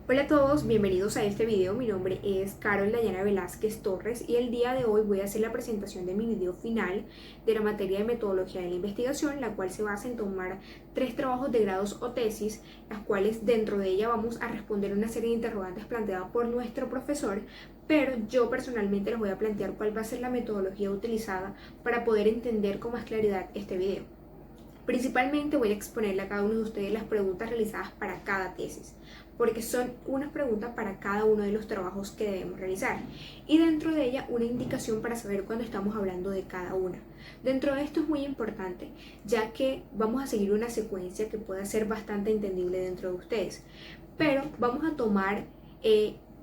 Hola a todos, bienvenidos a este video. Mi nombre es Carol Dayana Velázquez Torres y el día de hoy voy a hacer la presentación de mi video final de la materia de metodología de la investigación, la cual se basa en tomar 3 trabajos de grados o tesis, las cuales dentro de ella vamos a responder una serie de interrogantes planteadas por nuestro profesor, pero yo personalmente les voy a plantear cuál va a ser la metodología utilizada para poder entender con más claridad este video. Principalmente voy a exponerle a cada uno de ustedes las preguntas realizadas para cada tesis, porque son unas preguntas para cada uno de los trabajos que debemos realizar y dentro de ella una indicación para saber cuándo estamos hablando de cada una. Dentro de esto es muy importante, ya que vamos a seguir una secuencia que pueda ser bastante entendible dentro de ustedes, pero vamos a tomar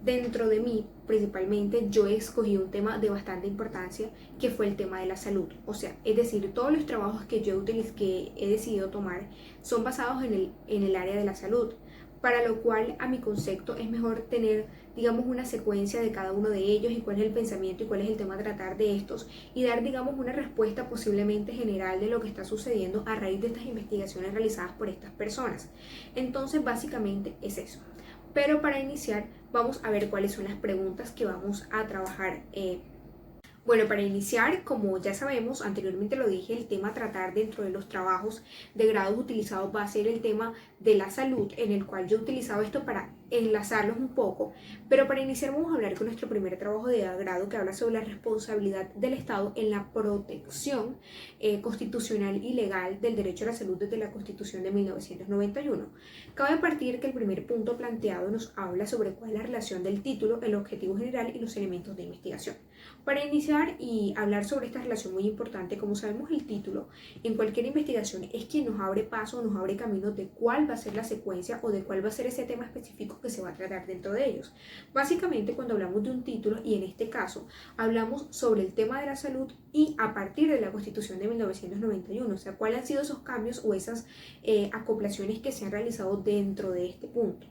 dentro de mí, principalmente, yo he escogido un tema de bastante importancia, que fue el tema de la salud. O sea, es decir, todos los trabajos que que he decidido tomar son basados en el área de la salud, para lo cual a mi concepto es mejor tener, digamos, una secuencia de cada uno de ellos y cuál es el pensamiento y cuál es el tema a tratar de estos y dar, digamos, una respuesta posiblemente general de lo que está sucediendo a raíz de estas investigaciones realizadas por estas personas. Entonces, básicamente es eso. Pero para iniciar vamos a ver cuáles son las preguntas que vamos a trabajar. Bueno, para iniciar, como ya sabemos, anteriormente lo dije, el tema a tratar dentro de los trabajos de grados utilizados va a ser el tema de la salud, en el cual yo he utilizado esto para enlazarlos un poco, pero para iniciar vamos a hablar con nuestro primer trabajo de grado que habla sobre la responsabilidad del Estado en la protección constitucional y legal del derecho a la salud desde la Constitución de 1991. Cabe partir que el primer punto planteado nos habla sobre cuál es la relación del título, el objetivo general y los elementos de investigación. Para iniciar y hablar sobre esta relación muy importante, como sabemos el título en cualquier investigación es quien nos abre paso, nos abre camino de cuál va a ser la secuencia o de cuál va a ser ese tema específico que se va a tratar dentro de ellos. Básicamente cuando hablamos de un título, y en este caso hablamos sobre el tema de la salud y a partir de la Constitución de 1991, o sea, cuáles han sido esos cambios o esas acoplaciones que se han realizado dentro de este punto.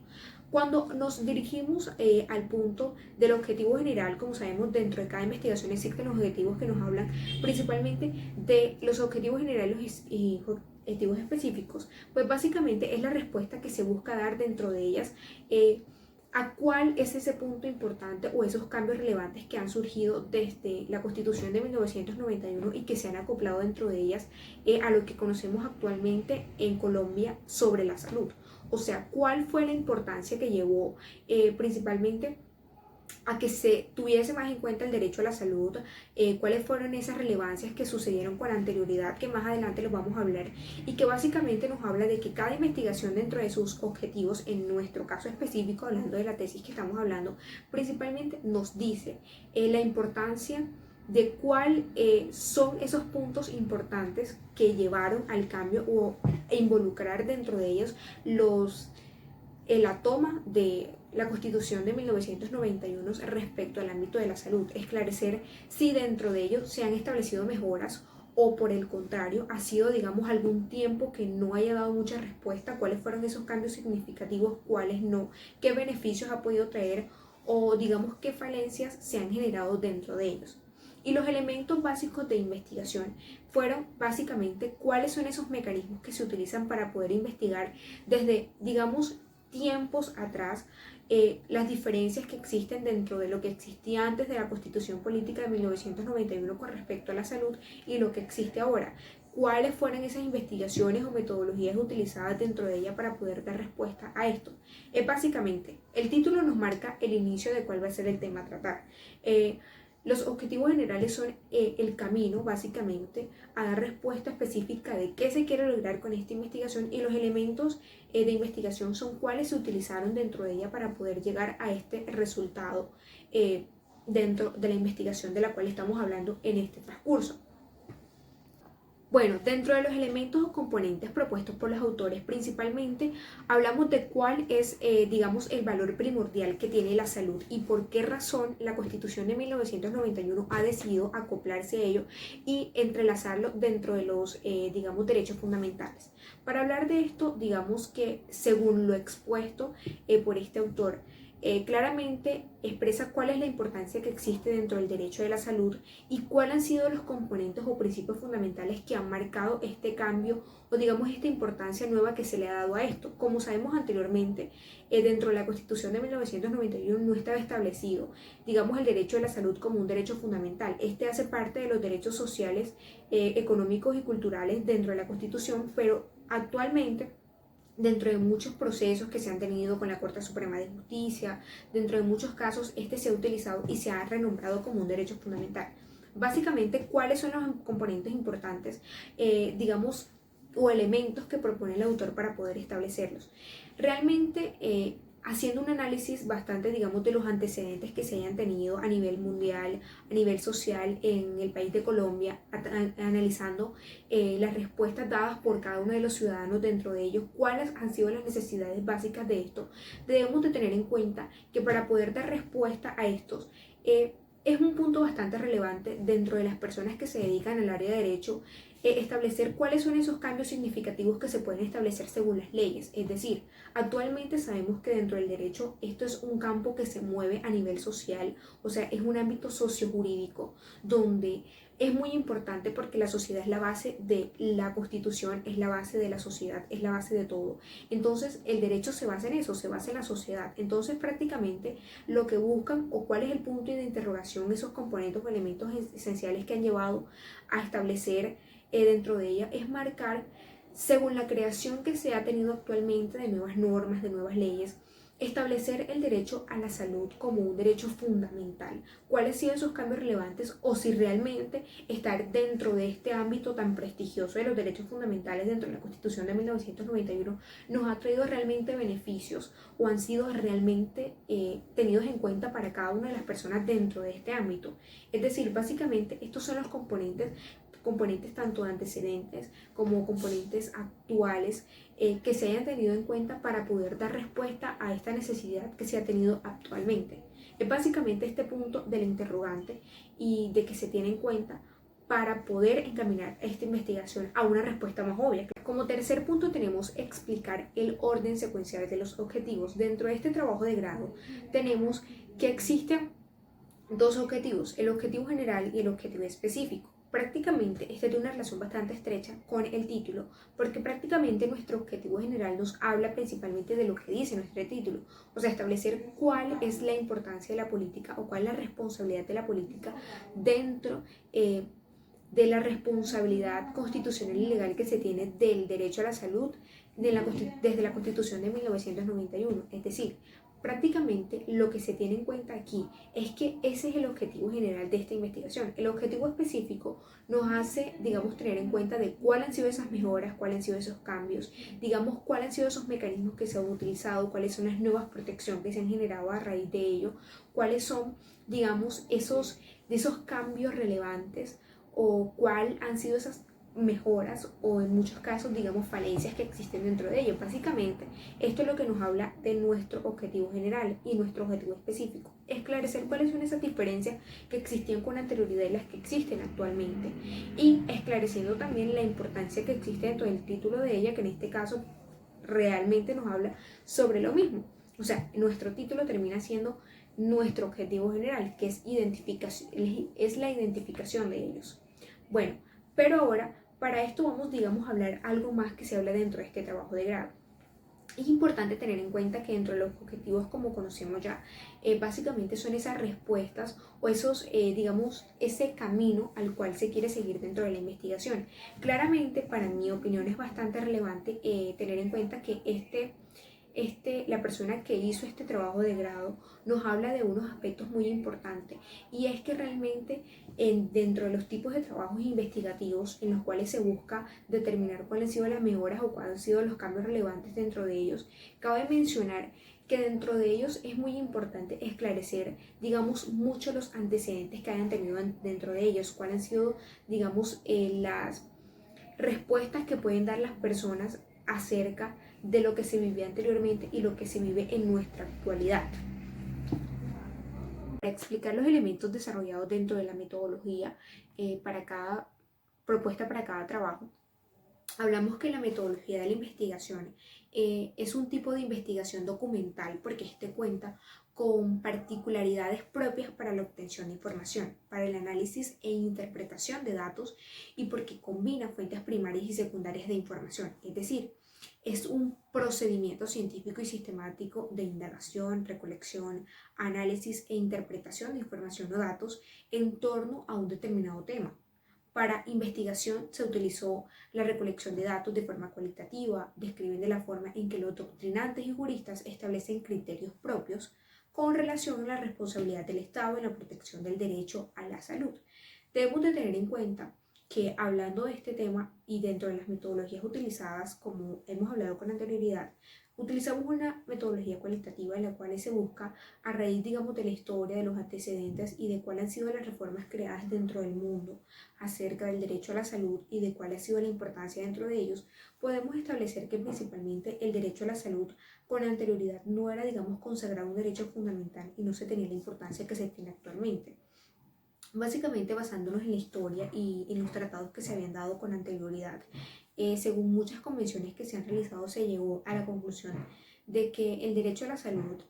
Cuando nos dirigimos al punto del objetivo general, como sabemos, dentro de cada investigación existen los objetivos que nos hablan principalmente de los objetivos generales y objetivos específicos, pues básicamente es la respuesta que se busca dar dentro de ellas. ¿A cuál es ese punto importante o esos cambios relevantes que han surgido desde la Constitución de 1991 y que se han acoplado dentro de ellas a lo que conocemos actualmente en Colombia sobre la salud? O sea, ¿cuál fue la importancia que llevó principalmente a que se tuviese más en cuenta el derecho a la salud, cuáles fueron esas relevancias que sucedieron con anterioridad, que más adelante los vamos a hablar, y que básicamente nos habla de que cada investigación dentro de sus objetivos, en nuestro caso específico, hablando de la tesis que estamos hablando, principalmente nos dice la importancia de cuáles son esos puntos importantes que llevaron al cambio o involucrar dentro de ellos la toma de la Constitución de 1991 respecto al ámbito de la salud, esclarecer si dentro de ellos se han establecido mejoras o por el contrario ha sido, digamos, algún tiempo que no haya dado mucha respuesta, cuáles fueron esos cambios significativos, cuáles no, qué beneficios ha podido traer o digamos qué falencias se han generado dentro de ellos. Y los elementos básicos de investigación fueron básicamente cuáles son esos mecanismos que se utilizan para poder investigar desde, digamos, tiempos atrás, las diferencias que existen dentro de lo que existía antes de la Constitución Política de 1991 con respecto a la salud y lo que existe ahora. ¿Cuáles fueron esas investigaciones o metodologías utilizadas dentro de ella para poder dar respuesta a esto? Básicamente, el título nos marca el inicio de cuál va a ser el tema a tratar. Los objetivos generales son el camino, básicamente, a dar respuesta específica de qué se quiere lograr con esta investigación y los elementos de investigación son cuáles se utilizaron dentro de ella para poder llegar a este resultado dentro de la investigación de la cual estamos hablando en este transcurso. Bueno, dentro de los elementos o componentes propuestos por los autores, principalmente hablamos de cuál es, digamos, el valor primordial que tiene la salud y por qué razón la Constitución de 1991 ha decidido acoplarse a ello y entrelazarlo dentro de los, digamos, derechos fundamentales. Para hablar de esto, digamos que según lo expuesto por este autor, claramente expresa cuál es la importancia que existe dentro del derecho de la salud y cuáles han sido los componentes o principios fundamentales que han marcado este cambio o digamos esta importancia nueva que se le ha dado a esto. Como sabemos anteriormente, dentro de la Constitución de 1991 no estaba establecido, digamos, el derecho de la salud como un derecho fundamental. Este hace parte de los derechos sociales, económicos y culturales dentro de la Constitución, pero actualmente dentro de muchos procesos que se han tenido con la Corte Suprema de Justicia, dentro de muchos casos, este se ha utilizado y se ha renombrado como un derecho fundamental. Básicamente, ¿cuáles son los componentes importantes, digamos, o elementos que propone el autor para poder establecerlos? Realmente, haciendo un análisis bastante, digamos, de los antecedentes que se hayan tenido a nivel mundial, a nivel social en el país de Colombia, analizando las respuestas dadas por cada uno de los ciudadanos dentro de ellos, cuáles han sido las necesidades básicas de esto, debemos de tener en cuenta que para poder dar respuesta a estos, es un punto bastante relevante dentro de las personas que se dedican al área de derecho, establecer cuáles son esos cambios significativos que se pueden establecer según las leyes. Es decir, actualmente sabemos que dentro del derecho esto es un campo que se mueve a nivel social, o sea, es un ámbito sociojurídico donde es muy importante porque la sociedad es la base de la Constitución, es la base de la sociedad, es la base de todo. Entonces, el derecho se basa en eso, se basa en la sociedad. Entonces, prácticamente lo que buscan o cuál es el punto de interrogación, esos componentes o elementos esenciales que han llevado a establecer dentro de ella, es marcar, según la creación que se ha tenido actualmente de nuevas normas, de nuevas leyes, establecer el derecho a la salud como un derecho fundamental. ¿Cuáles han sido esos cambios relevantes o si realmente estar dentro de este ámbito tan prestigioso de los derechos fundamentales dentro de la Constitución de 1991 nos ha traído realmente beneficios o han sido realmente tenidos en cuenta para cada una de las personas dentro de este ámbito? Es decir, básicamente estos son los componentes tanto de antecedentes como componentes actuales que se hayan tenido en cuenta para poder dar respuesta a esta necesidad que se ha tenido actualmente. Es básicamente este punto del interrogante y de que se tiene en cuenta para poder encaminar esta investigación a una respuesta más obvia. Como tercer punto tenemos explicar el orden secuencial de los objetivos. Dentro de este trabajo de grado tenemos que existen dos objetivos, el objetivo general y el objetivo específico. Prácticamente este tiene una relación bastante estrecha con el título, porque prácticamente nuestro objetivo general nos habla principalmente de lo que dice nuestro título, o sea, establecer cuál es la importancia de la política o cuál es la responsabilidad de la política dentro de la responsabilidad constitucional y legal que se tiene del derecho a la salud desde la Constitución de 1991. Es decir, prácticamente lo que se tiene en cuenta aquí es que ese es el objetivo general de esta investigación. El objetivo específico nos hace, digamos, tener en cuenta de cuáles han sido esas mejoras, cuáles han sido esos cambios, digamos, cuáles han sido esos mecanismos que se han utilizado, cuáles son las nuevas protecciones que se han generado a raíz de ello, cuáles son, digamos, esos cambios relevantes o cuál han sido esas mejoras o en muchos casos digamos falencias que existen dentro de ello. Básicamente esto es lo que nos habla de nuestro objetivo general y nuestro objetivo específico, esclarecer cuáles son esas diferencias que existían con anterioridad y las que existen actualmente y esclareciendo también la importancia que existe dentro del título de ella, que en este caso realmente nos habla sobre lo mismo. O sea, nuestro título termina siendo nuestro objetivo general, que es la identificación de ellos. Bueno, pero ahora para esto vamos, digamos, a hablar algo más que se habla dentro de este trabajo de grado. Es importante tener en cuenta que dentro de los objetivos, como conocemos ya, básicamente son esas respuestas o esos, digamos, ese camino al cual se quiere seguir dentro de la investigación. Claramente, para mi opinión, es bastante relevante tener en cuenta que la persona que hizo este trabajo de grado nos habla de unos aspectos muy importantes y es que realmente dentro de los tipos de trabajos investigativos en los cuales se busca determinar cuáles han sido las mejoras o cuáles han sido los cambios relevantes dentro de ellos, cabe mencionar que dentro de ellos es muy importante esclarecer, digamos, mucho los antecedentes que hayan tenido dentro de ellos, cuáles han sido, digamos, las respuestas que pueden dar las personas acerca de lo que se vivía anteriormente y lo que se vive en nuestra actualidad. Para explicar los elementos desarrollados dentro de la metodología para cada propuesta, para cada trabajo, hablamos que la metodología de la investigación es un tipo de investigación documental porque este cuenta con particularidades propias para la obtención de información, para el análisis e interpretación de datos y porque combina fuentes primarias y secundarias de información. Es decir, es un procedimiento científico y sistemático de indagación, recolección, análisis e interpretación de información o datos en torno a un determinado tema. Para investigación se utilizó la recolección de datos de forma cualitativa, describen de la forma en que los doctrinantes y juristas establecen criterios propios con relación a la responsabilidad del Estado en la protección del derecho a la salud. Debemos de tener en cuenta que hablando de este tema y dentro de las metodologías utilizadas, como hemos hablado con anterioridad, utilizamos una metodología cualitativa en la cual se busca, a raíz, digamos, de la historia, de los antecedentes y de cuáles han sido las reformas creadas dentro del mundo acerca del derecho a la salud y de cuál ha sido la importancia dentro de ellos, podemos establecer que principalmente el derecho a la salud con anterioridad no era, digamos, consagrado un derecho fundamental y no se tenía la importancia que se tiene actualmente. Básicamente basándonos en la historia y en los tratados que se habían dado con anterioridad, según muchas convenciones que se han realizado, se llegó a la conclusión de que el derecho a la salud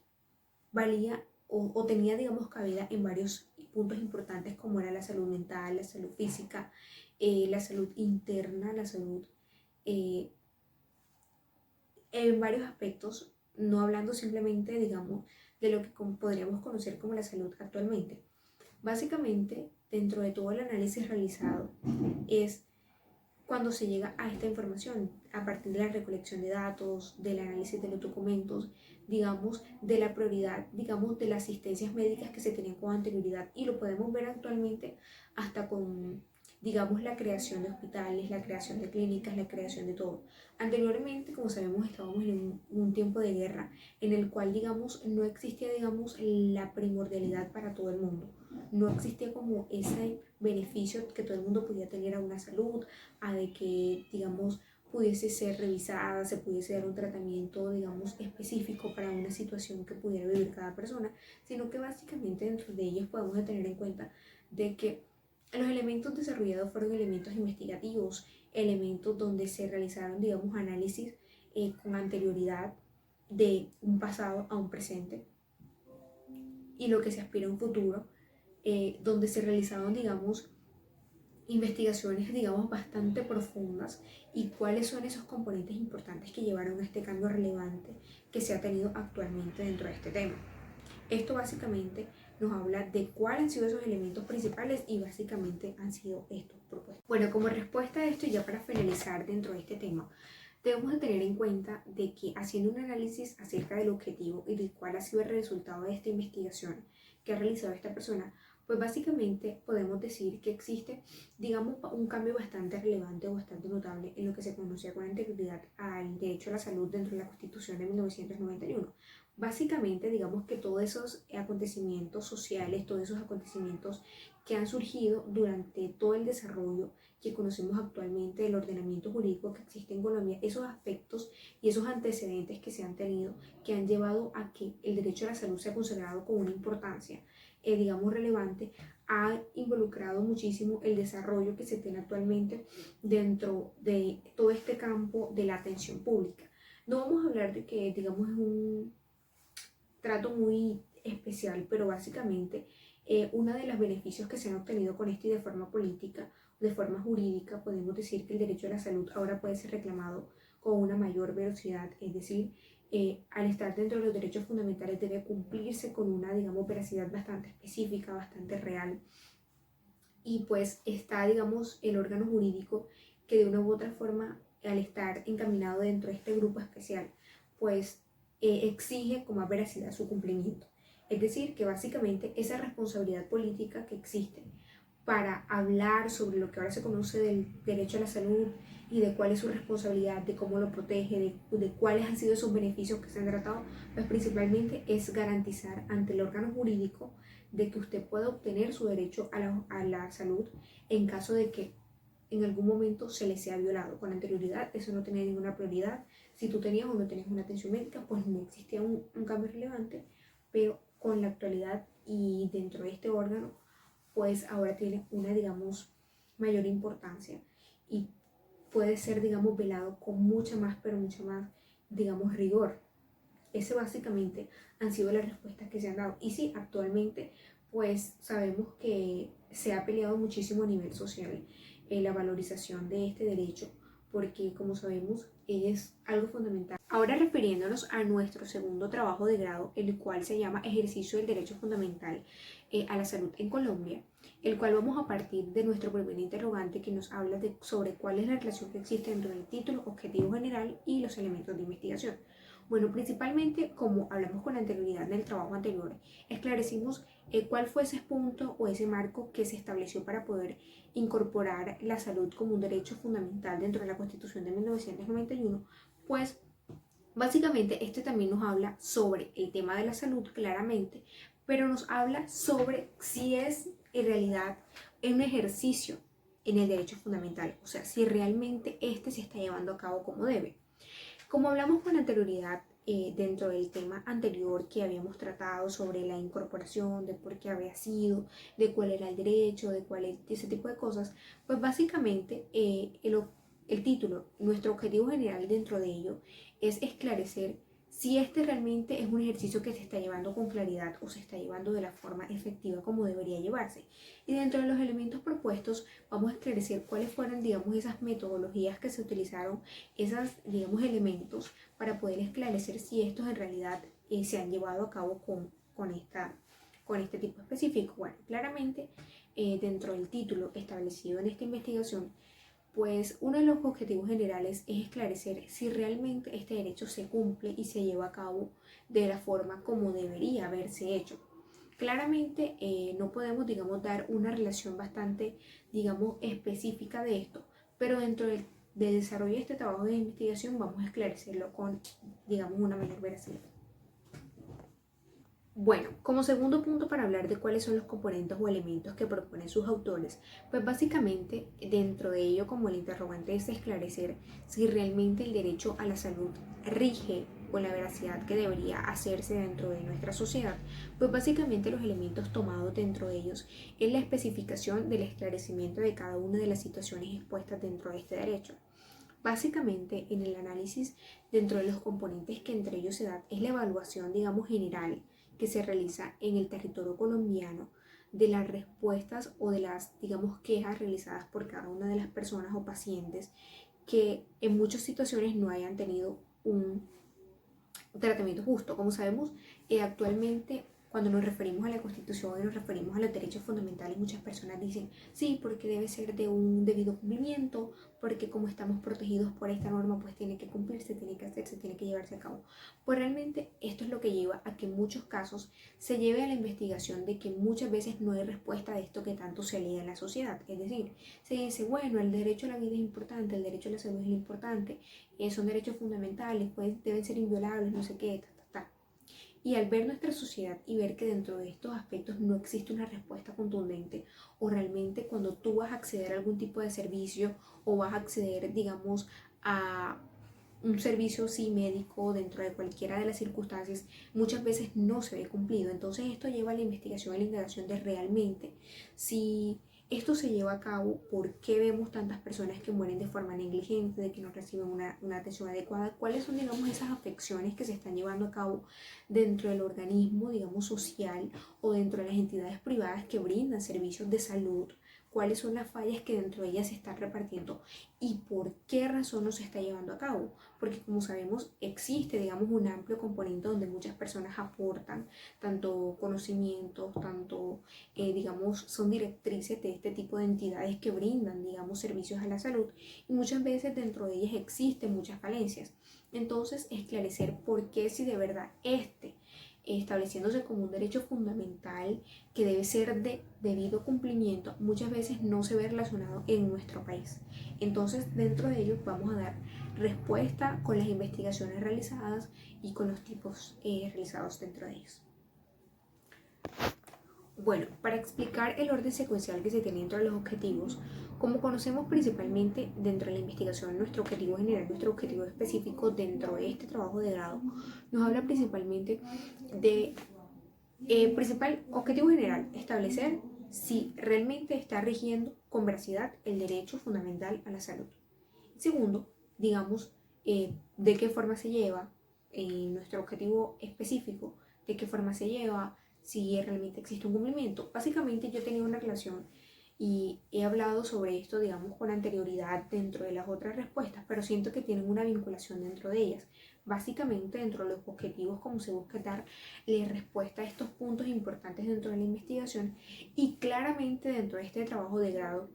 valía o tenía, digamos, cabida en varios puntos importantes como era la salud mental, la salud física, la salud interna, la salud eh, en varios aspectos, no hablando simplemente, digamos, de lo que podríamos conocer como la salud actualmente. Básicamente, dentro de todo el análisis realizado, es cuando se llega a esta información, a partir de la recolección de datos, del análisis de los documentos, digamos, de la prioridad, digamos, de las asistencias médicas que se tenían con anterioridad, y lo podemos ver actualmente hasta con, digamos, la creación de hospitales, la creación de clínicas, la creación de todo. Anteriormente, como sabemos, estábamos en un tiempo de guerra en el cual, digamos, no existía, digamos, la primordialidad para todo el mundo. No existía como ese beneficio que todo el mundo podía tener a una salud, a de que, digamos, pudiese ser revisada, se pudiese dar un tratamiento, digamos, específico para una situación que pudiera vivir cada persona, sino que básicamente dentro de ellos podemos tener en cuenta de que los elementos desarrollados fueron elementos investigativos, elementos donde se realizaron, digamos, análisis con anterioridad de un pasado a un presente y lo que se aspira a un futuro, donde se realizaron, digamos, investigaciones, digamos, bastante profundas y cuáles son esos componentes importantes que llevaron a este cambio relevante que se ha tenido actualmente dentro de este tema. Esto básicamente nos habla de cuáles han sido esos elementos principales y básicamente han sido estos propuestos. Bueno, como respuesta a esto y ya para finalizar dentro de este tema, debemos de tener en cuenta de que haciendo un análisis acerca del objetivo y de cuál ha sido el resultado de esta investigación que ha realizado esta persona, pues básicamente podemos decir que existe, digamos, un cambio bastante relevante o bastante notable en lo que se conocía con anterioridad al derecho a la salud dentro de la Constitución de 1991. Básicamente, digamos que todos esos acontecimientos sociales, todos esos acontecimientos que han surgido durante todo el desarrollo que conocemos actualmente del ordenamiento jurídico que existe en Colombia, esos aspectos y esos antecedentes que se han tenido, que han llevado a que el derecho a la salud sea consagrado con una importancia, digamos, relevante, ha involucrado muchísimo el desarrollo que se tiene actualmente dentro de todo este campo de la atención pública. No vamos a hablar de que, digamos, es un trato muy especial, pero básicamente uno de los beneficios que se han obtenido con esto y de forma política, de forma jurídica, podemos decir que el derecho a la salud ahora puede ser reclamado con una mayor velocidad, es decir, al estar dentro de los derechos fundamentales debe cumplirse con una, digamos, veracidad bastante específica, bastante real, y pues está, digamos, el órgano jurídico que de una u otra forma, al estar encaminado dentro de este grupo especial, pues exige con más veracidad su cumplimiento. Es decir, que básicamente esa responsabilidad política que existe para hablar sobre lo que ahora se conoce del derecho a la salud y de cuál es su responsabilidad, de cómo lo protege, de cuáles han sido esos beneficios que se han tratado, pues principalmente es garantizar ante el órgano jurídico de que usted pueda obtener su derecho a la salud en caso de que en algún momento se le sea violado. Con anterioridad eso no tenía ninguna prioridad. Si tú tenías o no tenías una atención médica, pues no existía un cambio relevante, pero con la actualidad y dentro de este órgano, pues ahora tiene una, digamos, mayor importancia. Y puede ser, digamos, velado con mucha más, pero mucha más, digamos, rigor. Ese básicamente han sido las respuestas que se han dado. Y sí, actualmente pues sabemos que se ha peleado muchísimo a nivel social la valorización de este derecho, porque como sabemos es algo fundamental. Ahora refiriéndonos a nuestro segundo trabajo de grado, el cual se llama Ejercicio del Derecho Fundamental a la Salud en Colombia, el cual vamos a partir de nuestro primer interrogante que nos habla sobre cuál es la relación que existe entre el título, objetivo general y los elementos de investigación. Bueno, principalmente, como hablamos con anterioridad en el trabajo anterior, esclarecimos cuál fue ese punto o ese marco que se estableció para poder incorporar la salud como un derecho fundamental dentro de la Constitución de 1991, pues básicamente este también nos habla sobre el tema de la salud claramente, pero nos habla sobre si es en realidad un ejercicio en el derecho fundamental, o sea, si realmente este se está llevando a cabo como debe. Como hablamos con anterioridad dentro del tema anterior que habíamos tratado sobre la incorporación, de por qué había sido, de cuál era el derecho, de cuál es ese tipo de cosas, pues básicamente el título, nuestro objetivo general dentro de ello es esclarecer si este realmente es un ejercicio que se está llevando con claridad o se está llevando de la forma efectiva como debería llevarse. Y dentro de los elementos propuestos vamos a esclarecer cuáles fueron, digamos, esas metodologías que se utilizaron, esos, digamos, elementos para poder esclarecer si estos en realidad se han llevado a cabo con este tipo específico. Bueno, claramente dentro del título establecido en esta investigación, pues uno de los objetivos generales es esclarecer si realmente este derecho se cumple y se lleva a cabo de la forma como debería haberse hecho. Claramente no podemos, digamos, dar una relación bastante, digamos, específica de esto, pero dentro del desarrollo de este trabajo de investigación vamos a esclarecerlo con, digamos, una mayor veracidad. Bueno, como segundo punto para hablar de cuáles son los componentes o elementos que proponen sus autores, pues básicamente dentro de ello como el interrogante es esclarecer si realmente el derecho a la salud rige con la veracidad que debería hacerse dentro de nuestra sociedad, pues básicamente los elementos tomados dentro de ellos es la especificación del esclarecimiento de cada una de las situaciones expuestas dentro de este derecho. Básicamente en el análisis dentro de los componentes que entre ellos se dan es la evaluación, digamos, general que se realiza en el territorio colombiano de las respuestas o de las, digamos, quejas realizadas por cada una de las personas o pacientes que en muchas situaciones no hayan tenido un tratamiento justo. Como sabemos, actualmente cuando nos referimos a la Constitución y nos referimos a los derechos fundamentales, muchas personas dicen, sí, porque debe ser de un debido cumplimiento, porque como estamos protegidos por esta norma, pues tiene que cumplirse, tiene que hacerse, tiene que llevarse a cabo. Pues realmente esto es lo que lleva a que en muchos casos se lleve a la investigación de que muchas veces no hay respuesta a esto que tanto se lee en la sociedad. Es decir, se dice, bueno, el derecho a la vida es importante, el derecho a la salud es importante, son derechos fundamentales, pues deben ser inviolables, no sé qué, y al ver nuestra sociedad y ver que dentro de estos aspectos no existe una respuesta contundente o realmente cuando tú vas a acceder a algún tipo de servicio o vas a acceder, digamos, a un servicio sí médico dentro de cualquiera de las circunstancias, muchas veces no se ve cumplido. Entonces esto lleva a la investigación y la indagación de realmente si esto se lleva a cabo, por qué vemos tantas personas que mueren de forma negligente, de que no reciben una atención adecuada, cuáles son, digamos, esas afecciones que se están llevando a cabo dentro del organismo, digamos, social o dentro de las entidades privadas que brindan servicios de salud, cuáles son las fallas que dentro de ellas se están repartiendo y por qué razón no se está llevando a cabo. Porque como sabemos existe, digamos, un amplio componente donde muchas personas aportan tanto conocimientos, tanto, digamos, son directrices de este tipo de entidades que brindan, digamos, servicios a la salud y muchas veces dentro de ellas existen muchas falencias. Entonces, esclarecer por qué si de verdad estableciéndose como un derecho fundamental que debe ser de debido cumplimiento, muchas veces no se ve relacionado en nuestro país. Entonces, dentro de ello vamos a dar respuesta con las investigaciones realizadas y con los tipos realizados dentro de ellos. Bueno, para explicar el orden secuencial que se tiene dentro de los objetivos, como conocemos principalmente dentro de la investigación, nuestro objetivo general, nuestro objetivo específico dentro de este trabajo de grado, nos habla principalmente de principal objetivo general, establecer si realmente está rigiendo con veracidad el derecho fundamental a la salud. Segundo, digamos, de qué forma se lleva nuestro objetivo específico, de qué forma se lleva, si realmente existe un cumplimiento. Básicamente yo he tenido una relación y he hablado sobre esto, digamos, con anterioridad dentro de las otras respuestas, pero siento que tienen una vinculación dentro de ellas. Básicamente, dentro de los objetivos, como se busca dar respuesta a estos puntos importantes dentro de la investigación, y claramente dentro de este trabajo de grado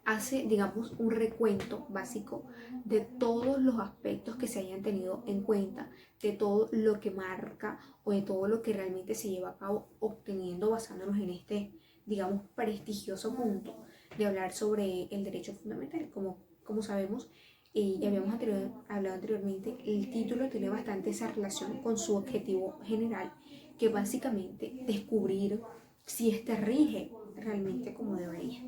hace, digamos, un recuento básico de todos los aspectos que se hayan tenido en cuenta, de todo lo que marca o de todo lo que realmente se lleva a cabo, obteniendo, basándonos en este, digamos, prestigioso punto de hablar sobre el derecho fundamental. Como sabemos, y habíamos hablado anteriormente, el título tiene bastante esa relación con su objetivo general, que básicamente descubrir si este rige realmente como debería.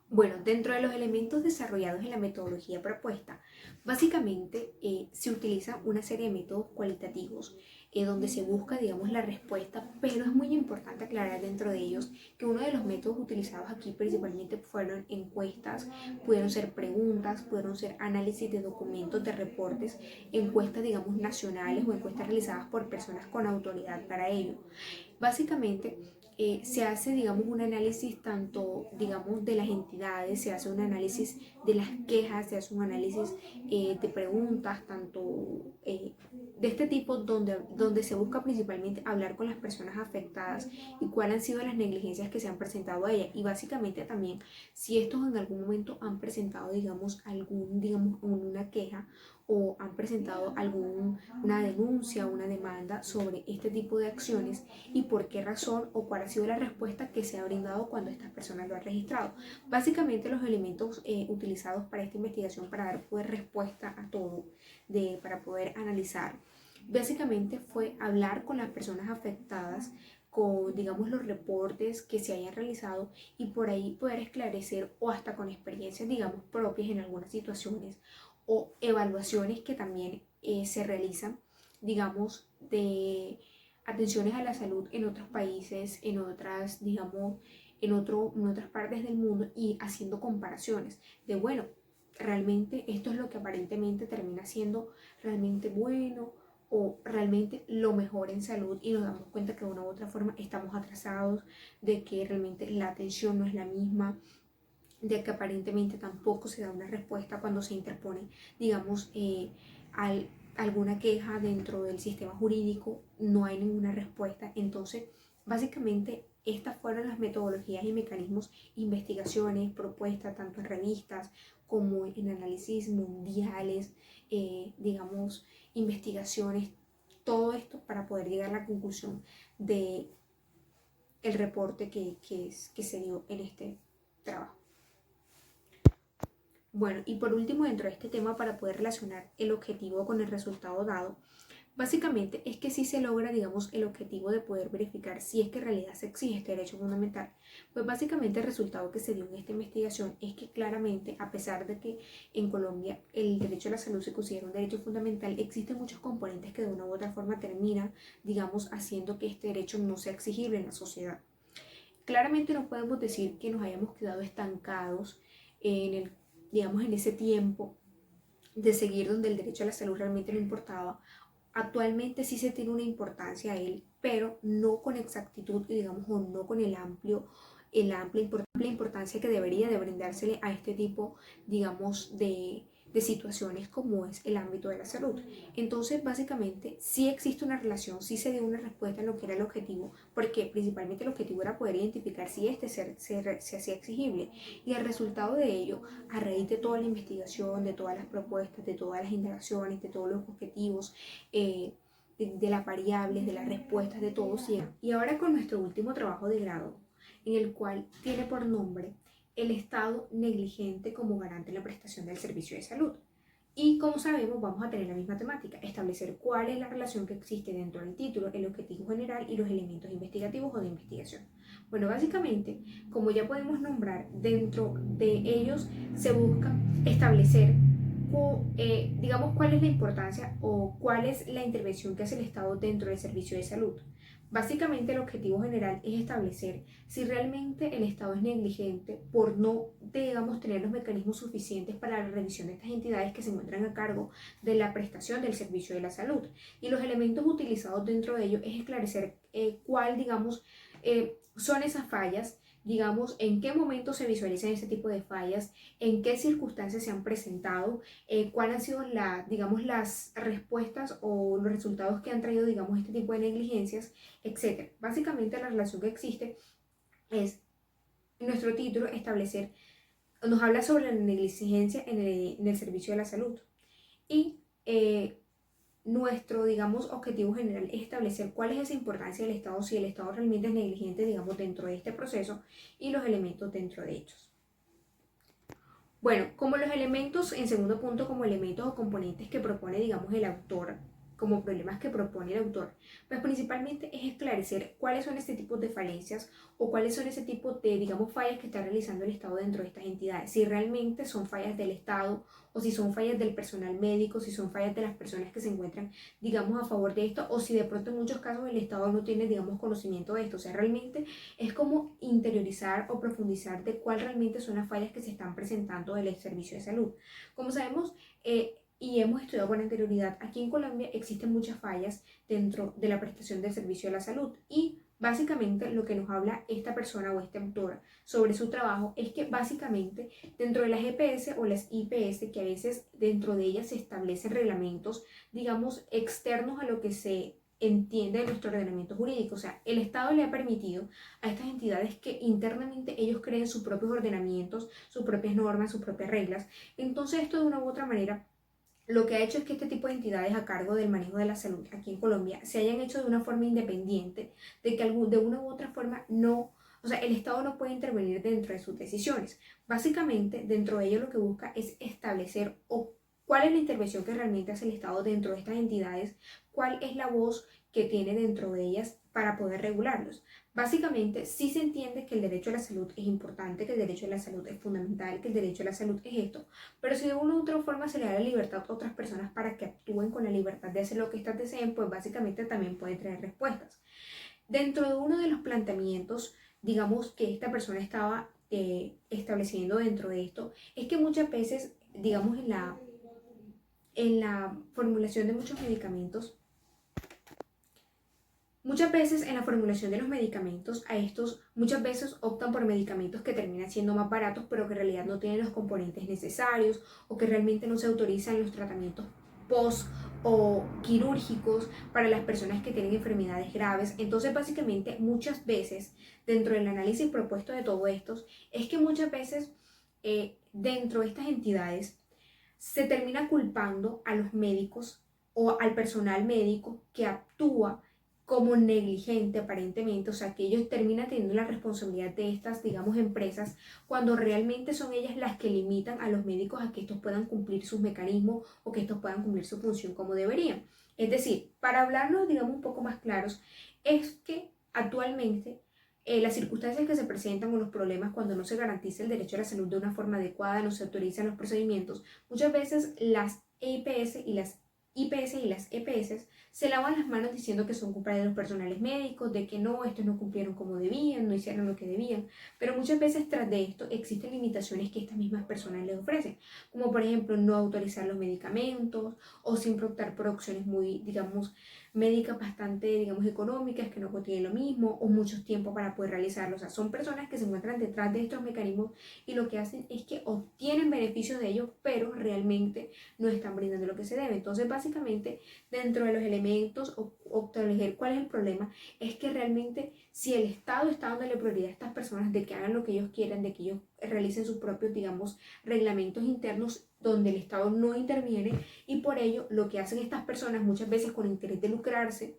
Bueno, dentro de los elementos desarrollados en la metodología propuesta, básicamente se utiliza una serie de métodos cualitativos donde se busca, digamos, la respuesta, pero es muy importante aclarar dentro de ellos que uno de los métodos utilizados aquí principalmente fueron encuestas, pudieron ser preguntas, pudieron ser análisis de documentos, de reportes, encuestas, digamos, nacionales o encuestas realizadas por personas con autoridad para ello. Básicamente, se hace, digamos, un análisis tanto, digamos, de las entidades, se hace un análisis de las quejas, se hace un análisis de preguntas, tanto de este tipo, donde se busca principalmente hablar con las personas afectadas y cuáles han sido las negligencias que se han presentado a ellas. Y básicamente también, si estos en algún momento han presentado, digamos, una queja o han presentado una denuncia o una demanda sobre este tipo de acciones y por qué razón o cuál ha sido la respuesta que se ha brindado cuando estas personas lo han registrado. Básicamente los elementos utilizados para esta investigación para dar respuesta a todo, para poder analizar, básicamente fue hablar con las personas afectadas, con, digamos, los reportes que se hayan realizado y por ahí poder esclarecer o hasta con experiencias, digamos, propias en algunas situaciones o evaluaciones que también se realizan, digamos, de atenciones a la salud en otros países, en otras, digamos, en otras partes del mundo y haciendo comparaciones de, bueno, realmente esto es lo que aparentemente termina siendo realmente bueno o realmente lo mejor en salud y nos damos cuenta que de una u otra forma estamos atrasados, de que realmente la atención no es la misma, de que aparentemente tampoco se da una respuesta cuando se interpone, digamos, alguna queja dentro del sistema jurídico, no hay ninguna respuesta. Entonces, básicamente, estas fueron las metodologías y mecanismos, investigaciones, propuestas, tanto en revistas como en análisis mundiales, digamos, investigaciones, todo esto para poder llegar a la conclusión de el reporte que se dio en este trabajo. Bueno, y por último, dentro de este tema, para poder relacionar el objetivo con el resultado dado, básicamente es que si se logra, digamos, el objetivo de poder verificar si es que en realidad se exige este derecho fundamental. Pues básicamente el resultado que se dio en esta investigación es que claramente, a pesar de que en Colombia el derecho a la salud se considera un derecho fundamental, existen muchos componentes que de una u otra forma terminan, digamos, haciendo que este derecho no sea exigible en la sociedad. Claramente no podemos decir que nos hayamos quedado estancados digamos, en ese tiempo de seguir donde el derecho a la salud realmente no importaba. Actualmente sí se tiene una importancia a él, pero no con exactitud, digamos, o no con la amplia importancia que debería de brindársele a este tipo, digamos, de situaciones como es el ámbito de la salud. Entonces, básicamente, sí existe una relación, sí se dio una respuesta en lo que era el objetivo, porque principalmente el objetivo era poder identificar si se hacía exigible. Y el resultado de ello, a raíz de toda la investigación, de todas las propuestas, de todas las indagaciones, de todos los objetivos, de las variables, de las respuestas, de todo, sí. Y ahora con nuestro último trabajo de grado, en el cual tiene por nombre el Estado negligente como garante en la prestación del servicio de salud. Y como sabemos, vamos a tener la misma temática, establecer cuál es la relación que existe dentro del título, el objetivo general y los elementos investigativos o de investigación. Bueno, básicamente, como ya podemos nombrar, dentro de ellos se busca establecer, digamos, cuál es la importancia o cuál es la intervención que hace el Estado dentro del servicio de salud. Básicamente el objetivo general es establecer si realmente el Estado es negligente por no, digamos, tener los mecanismos suficientes para la revisión de estas entidades que se encuentran a cargo de la prestación del servicio de la salud. Y los elementos utilizados dentro de ello es esclarecer cuál, digamos, son esas fallas, digamos, en qué momento se visualizan ese tipo de fallas, en qué circunstancias se han presentado, cuáles han sido digamos, las respuestas o los resultados que han traído, digamos, este tipo de negligencias, etc. Básicamente la relación que existe es, nuestro título, establecer, nos habla sobre la negligencia en el servicio de la salud. Y nuestro, digamos, objetivo general es establecer cuál es esa importancia del Estado, si el Estado realmente es negligente, digamos, dentro de este proceso y los elementos dentro de ellos. Bueno, como los elementos, en segundo punto, como elementos o componentes que propone, digamos, el autor, como problemas que propone el autor, pues principalmente es esclarecer cuáles son este tipo de falencias o cuáles son ese tipo de, digamos, fallas que está realizando el Estado dentro de estas entidades, si realmente son fallas del Estado o si son fallas del personal médico, si son fallas de las personas que se encuentran, digamos, a favor de esto, o si de pronto en muchos casos el Estado no tiene, digamos, conocimiento de esto. O sea, realmente es como interiorizar o profundizar de cuál realmente son las fallas que se están presentando del servicio de salud. Como sabemos, y hemos estudiado con anterioridad, aquí en Colombia existen muchas fallas dentro de la prestación del servicio de la salud, y básicamente lo que nos habla esta persona o esta autora sobre su trabajo es que básicamente dentro de las EPS o las IPS, que a veces dentro de ellas se establecen reglamentos, digamos, externos a lo que se entiende de nuestro ordenamiento jurídico. O sea, el Estado le ha permitido a estas entidades que internamente ellos creen sus propios ordenamientos, sus propias normas, sus propias reglas. Entonces esto de una u otra manera lo que ha hecho es que este tipo de entidades a cargo del manejo de la salud aquí en Colombia se hayan hecho de una forma independiente, de que de una u otra forma no, o sea, el Estado no puede intervenir dentro de sus decisiones. Básicamente, dentro de ello lo que busca es establecer cuál es la intervención que realmente hace el Estado dentro de estas entidades, cuál es la voz que tiene dentro de ellas para poder regularlos. Básicamente, sí se entiende que el derecho a la salud es importante, que el derecho a la salud es fundamental, que el derecho a la salud es esto, pero si de una u otra forma se le da la libertad a otras personas para que actúen con la libertad de hacer lo que éstas deseen, pues básicamente también pueden traer respuestas. Dentro de uno de los planteamientos, digamos, que esta persona estaba estableciendo dentro de esto, es que muchas veces, digamos, en la formulación de muchos medicamentos, muchas veces en la formulación de los medicamentos, a estos muchas veces optan por medicamentos que terminan siendo más baratos, pero que en realidad no tienen los componentes necesarios, o que realmente no se autorizan los tratamientos post o quirúrgicos para las personas que tienen enfermedades graves. Entonces, básicamente, muchas veces, dentro del análisis propuesto de todo esto, es que muchas veces dentro de estas entidades se termina culpando a los médicos o al personal médico que actúa como negligente aparentemente. O sea, que ellos terminan teniendo la responsabilidad de estas, digamos, empresas, cuando realmente son ellas las que limitan a los médicos a que estos puedan cumplir sus mecanismos o que estos puedan cumplir su función como deberían. Es decir, para hablarnos, digamos, un poco más claros, es que actualmente las circunstancias que se presentan o los problemas cuando no se garantiza el derecho a la salud de una forma adecuada, no se autorizan los procedimientos, muchas veces las EIPS y las IPS y las EPS se lavan las manos diciendo que son culpa de los personales médicos, de que no, estos no cumplieron como debían, no hicieron lo que debían, pero muchas veces tras de esto existen limitaciones que estas mismas personas les ofrecen, como por ejemplo no autorizar los medicamentos o siempre optar por opciones muy, digamos, médicas bastante, digamos, económicas, que no contienen lo mismo, o mucho tiempo para poder realizarlo. O sea, son personas que se encuentran detrás de estos mecanismos y lo que hacen es que obtienen beneficios de ellos, pero realmente no están brindando lo que se debe. Entonces, básicamente, dentro de los elementos o establecer cuál es el problema, es que realmente si el Estado está dándole prioridad a estas personas de que hagan lo que ellos quieran, de que ellos realicen sus propios, digamos, reglamentos internos donde el Estado no interviene, y por ello lo que hacen estas personas muchas veces con interés de lucrarse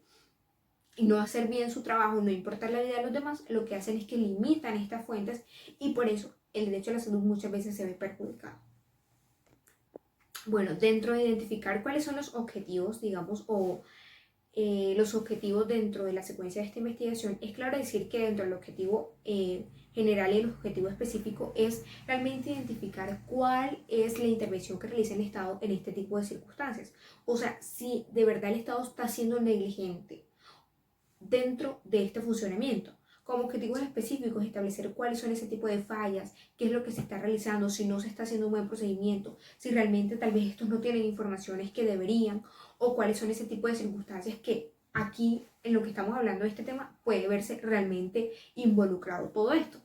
y no hacer bien su trabajo, no importar la vida de los demás, lo que hacen es que limitan estas fuentes, y por eso el derecho a la salud muchas veces se ve perjudicado. Bueno, dentro de identificar cuáles son los objetivos, digamos, o los objetivos dentro de la secuencia de esta investigación, es claro decir que dentro del objetivo general y el objetivo específico es realmente identificar cuál es la intervención que realiza el Estado en este tipo de circunstancias. O sea, si de verdad el Estado está siendo negligente dentro de este funcionamiento. Como objetivos específicos, establecer cuáles son ese tipo de fallas, qué es lo que se está realizando, si no se está haciendo un buen procedimiento, si realmente tal vez estos no tienen informaciones que deberían, o cuáles son ese tipo de circunstancias que aquí, en lo que estamos hablando de este tema, puede verse realmente involucrado todo esto.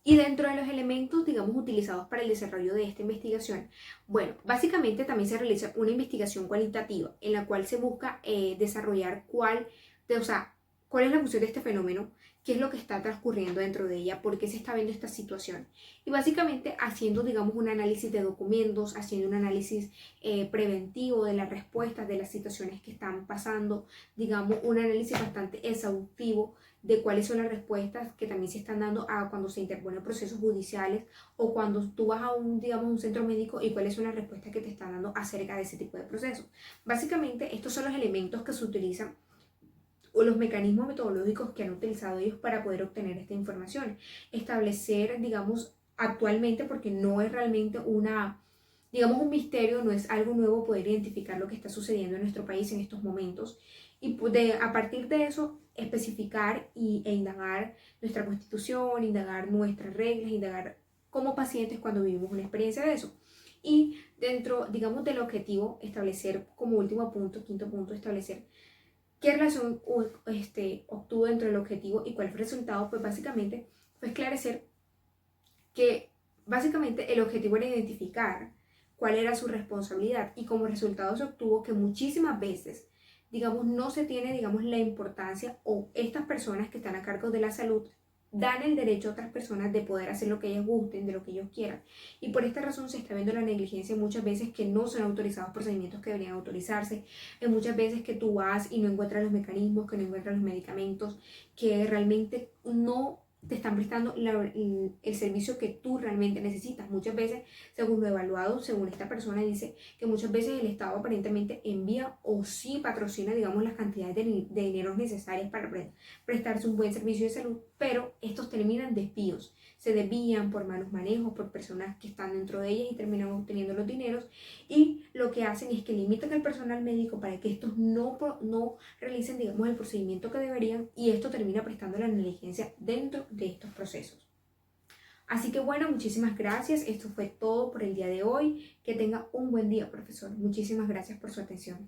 Y dentro de los elementos, digamos, utilizados para el desarrollo de esta investigación, bueno, básicamente también se realiza una investigación cualitativa en la cual se busca desarrollar o sea, cuál es la función de este fenómeno, qué es lo que está transcurriendo dentro de ella, por qué se está viendo esta situación. Y básicamente haciendo, digamos, un análisis de documentos, haciendo un análisis preventivo de las respuestas, de las situaciones que están pasando, digamos, un análisis bastante exhaustivo de cuáles son las respuestas que también se están dando a cuando se interponen procesos judiciales o cuando tú vas a digamos, un centro médico y cuáles son las respuestas que te están dando acerca de ese tipo de procesos. Básicamente, estos son los elementos que se utilizan o los mecanismos metodológicos que han utilizado ellos para poder obtener esta información. Establecer, digamos, actualmente, porque no es realmente digamos, un misterio, no es algo nuevo poder identificar lo que está sucediendo en nuestro país en estos momentos. Y a partir de eso, especificar e indagar nuestra constitución, indagar nuestras reglas, indagar como pacientes cuando vivimos una experiencia de eso. Y dentro, digamos, del objetivo, establecer como último punto, quinto punto, establecer qué relación obtuvo dentro del objetivo y cuál fue el resultado. Pues básicamente fue esclarecer que básicamente el objetivo era identificar cuál era su responsabilidad y como resultado se obtuvo que muchísimas veces, digamos, no se tiene, digamos, la importancia o estas personas que están a cargo de la salud dan el derecho a otras personas de poder hacer lo que ellas gusten, de lo que ellos quieran. Y por esta razón se está viendo la negligencia muchas veces que no son autorizados procedimientos que deberían autorizarse, en muchas veces que tú vas y no encuentras los mecanismos, que no encuentras los medicamentos, que realmente no te están prestando el servicio que tú realmente necesitas. Muchas veces, según lo evaluado, según esta persona dice que muchas veces el Estado aparentemente envía o sí patrocina, digamos, las cantidades de dinero necesarias para prestarse un buen servicio de salud, pero estos terminan despidos, se desvían por malos manejos, por personas que están dentro de ellas y terminan obteniendo los dineros, y lo que hacen es que limitan al personal médico para que estos no realicen, digamos, el procedimiento que deberían, y esto termina prestando la negligencia dentro de estos procesos. Así que bueno, muchísimas gracias. Esto fue todo por el día de hoy. Que tenga un buen día, profesor. Muchísimas gracias por su atención.